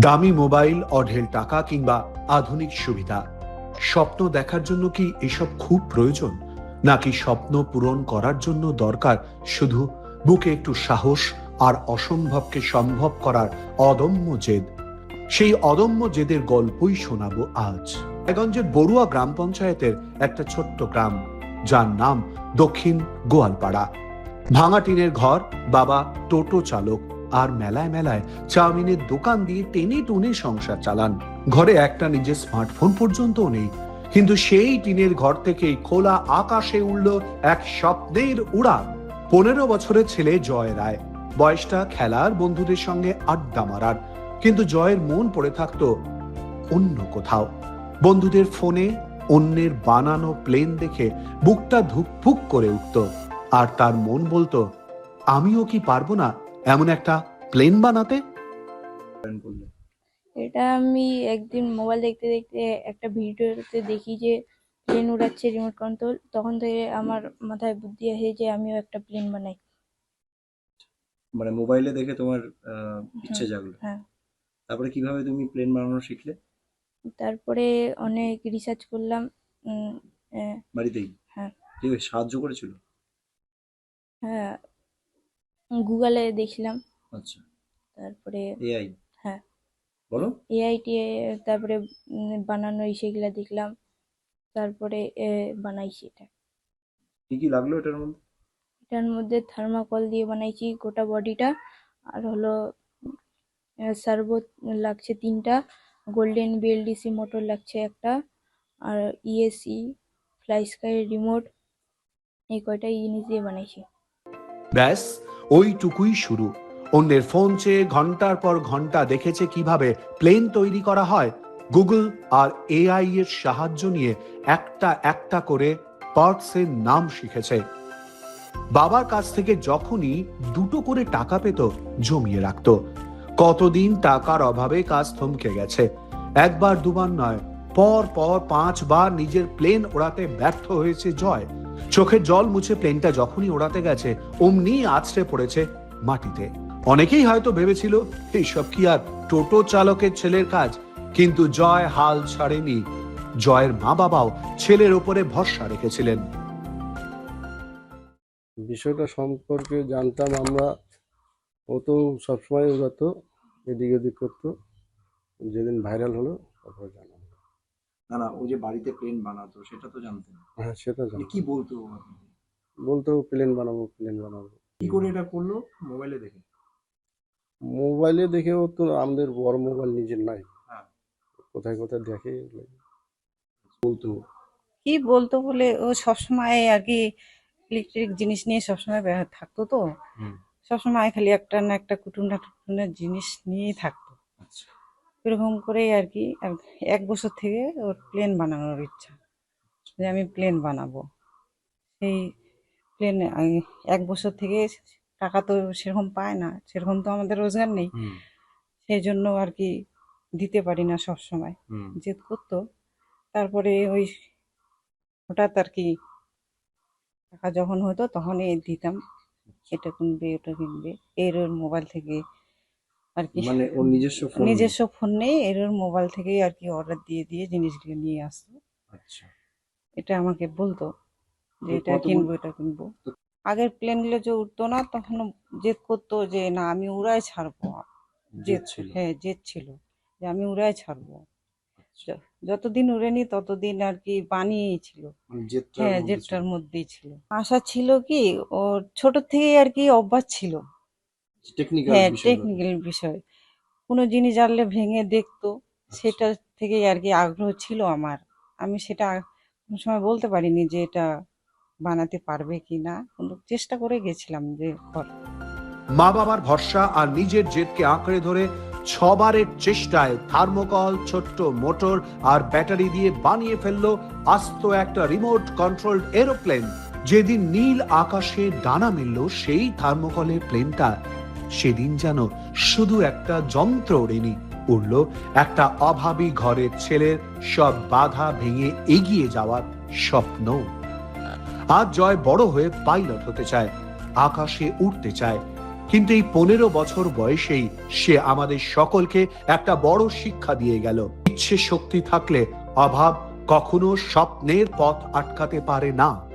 দামি মোবাইল, অঢেল টাকা কিংবা আধুনিক সুবিধা, স্বপ্ন দেখার জন্য কি এসব খুব প্রয়োজন, নাকি স্বপ্ন পূরণ করার জন্য দরকার শুধু বুকে একটু সাহস আর অসম্ভবকে সম্ভব করার অদম্য জেদ? সেই অদম্য জেদের গল্পই শোনাবো আজ। রায়গঞ্জের বড়ুয়া গ্রাম পঞ্চায়েতের একটা ছোট্ট গ্রাম, যার নাম দক্ষিণ গোয়ালপাড়া। ভাঙা টিনের ঘর, বাবা টোটো চালক আর মেলায় মেলায় চাউমিনের দোকান দিয়ে টেনে টুনে সংসার চালান। ঘরে একটা নিজের স্মার্টফোন পর্যন্তও নেই, কিন্তু সেই টিনের ঘর থেকেই খোলা আকাশে উড়ল এক স্বপ্নের উড়ান। 15 বছরের ছেলে জয় রায়। বয়সটা খেলার, বন্ধুদের সঙ্গে আড্ডা মারার, কিন্তু জয়ের মন পড়ে থাকতো অন্য কোথাও। বন্ধুদের ফোনে অন্যের বানানো প্লেন দেখে বুকটা ধুকফুক করে উঠত, আর তার মন বলতো, আমিও কি পারবো না এমন একটা প্লেন বানাতে? এটা আমি একদিন মোবাইল দেখতে দেখতে একটা ভিডিওতে দেখি যে প্লেন উড়াচ্ছে রিমোট কন্ট্রোল। তখন থেকে আমার মাথায় বুদ্ধি আসে যে আমিও একটা প্লেন বানাই। মানে মোবাইলে দেখে তোমার ইচ্ছে হুম, জাগলো। হ্যাঁ। তারপরে কিভাবে তুমি প্লেন বানানো শিখলে? তারপরে অনেক রিসার্চ করলাম। উম, আহ, বাড়িতেই? হ্যাঁ, কেউ সাহায্য করেছিল? হ্যাঁ, গুগলে দেখলাম। আচ্ছা, তারপরে এআই? হ্যাঁ, বলো। এআইটি, তারপরে বানানো সেগুলা দেখলাম। তারপরে বানাইছি এটা। কি কি লাগলো এটার মধ্যে? এটার মধ্যে থার্মাকল দিয়ে বানাইছি গোটা বডিটা। আর হলো সার্ভো লাগছে 3টা, গোল্ডেন বিএলডিসি মোটর লাগছে একটা, আর ইএসি ফ্লাই স্কাই রিমোট। এই কয়টা জিনিস দিয়ে বানাইছি। ব্যাস, ওইটুকুই শুরু। অন্যের ফোন চেয়ে ঘন্টার পর ঘন্টা দেখেছে কিভাবে প্লেন তৈরি করা হয়। গুগল আর এআই এর সাহায্য নিয়ে একটা একটা করে পার্টসের নাম শিখেছে। বাবার কাছ থেকে যখনই 2টো করে টাকা পেত, জমিয়ে রাখতো। কতদিন টাকার অভাবে কাজ থমকে গেছে। একবার দুবার নয়, পর পর 5 বার নিজের প্লেন ওড়াতে ব্যর্থ হয়েছে জয়। চোখের জল মুছে প্লেনটা যখনই ওড়াতে গেছে, অমনি আছড়ে পড়েছে মাটিতে। অনেকেই হয়তো ভেবেছিল এইসব কি আর টোটো চালকের ছেলের কাজ, কিন্তু জয় হাল ছাড়েনি। জয়ের মা বাবাও ছেলের উপরে ভরসা রেখেছিলেন। বিষয়টা সম্পর্কে জানতাম আমরা, ও তো সবসময় উড়াতো, এদিক ওদিক করতো। যেদিন ভাইরাল হলো তারপর জানাম। না, ও যে বাড়িতে প্লেন বানাতো সেটা তো জানতেন। হ্যাঁ, সেটা মানে জানতাম। কি বলতো বলতো প্লেন বানাবো, প্লেন বানাবো। কি করে এটা করলো? মোবাইলে দেখে? মোবাইলে দেখে, ও তো আমাদের বড় মোবাইল নিজের নাই, হ্যাঁ। কোথায় কোথায় দেখে বলতো। কি বলতো বলে, ও সবসময় আর কি ইলেকট্রিক জিনিস নিয়ে সবসময় থাকতো তো। সবসময় খালি একটা না একটা কুটুম না টুটুনের জিনিস নিয়েই থাকতো। আচ্ছা। এরকম করেই আর কি 1 বছর থেকে ওর প্লেন বানানোর ইচ্ছা, যে আমি প্লেন বানাবো। সেই প্লেন 1 বছর থেকে, টাকা তো সেরকম পায় না, সেরকম তো আমাদের রোজগার নেই। সেই জন্য আর কি দিতে পারি না সব সময়, জেদ করতো। তারপরে ওই হঠাৎ আর কি টাকা যখন হতো তখনই দিতাম, এটা কিনবে ওটা কিনবে। ওর মোবাইল থেকে আর কি, মানে ওর নিজস্ব ফোন? নিজস্ব ফোন নেই, ওর মোবাইল থেকেই আর কি অর্ডার দিয়ে দিয়ে জিনিসগুলো নিয়ে আসতো। আচ্ছা। এটা আমাকে বলতো যে তো এটা কিনবো এটা কিনবো। আগের প্লেনগুলো যে উঠতো না তখন জেদ করতো যে না আমি উড়াই ছাড়বো। জেদ ছিল? হ্যাঁ, জেদ ছিল যে আমি উড়াই ছাড়বো। আচ্ছা। যতদিন উড়েনি ততদিন আর কি বানিয়েই ছিল। মানে জেদটার হ্যাঁ, মধ্যে জেদটার ছিল। মধ্যেই ছিল। আশা ছিল কি, ওর ছোট থেকেই আর কি অভ্যাস ছিল। টেকনিক্যাল হ্যাঁ, বিষয়। টেকনিক্যাল বিষয়। কোনো জিনিস জানলে ভেঙে দেখতো, সেটা থেকেই আর কি আগ্রহ ছিল আমার। আমি সেটা কোনো সময় বলতে পারিনি যে এটা বানাতে পারবে কি না, কিন্তু চেষ্টা করে গেছিলাম যে কর। মা বাবার ভরসা আর নিজের জেদকে আঁকড়ে ধরে 6বারের চেষ্টায় থার্মোকল, ছোট্ট মোটর আর ব্যাটারি দিয়ে বানিয়ে ফেললো আস্ত একটা রিমোট কন্ট্রোলড এরোপ্লেন। যেদিন নীল আকাশে ডানা মেলল সেই থার্মোকলের প্লেনটা, সেদিন যেন শুধু একটা যন্ত্র ওড়েনি, উড়ল একটা অভাবী ঘরের ছেলের সব বাধা ভেঙে এগিয়ে যাওয়ার স্বপ্ন। আজ জয় বড় হয়ে পাইলট হতে চায়, আকাশে উঠতে চায়, কিন্তু এই 15 বছর বয়সেই সে আমাদের সকলকে একটা বড় শিক্ষা দিয়ে গেল। ইচ্ছে শক্তি থাকলে অভাব কখনো স্বপ্নের পথ আটকাতে পারে না।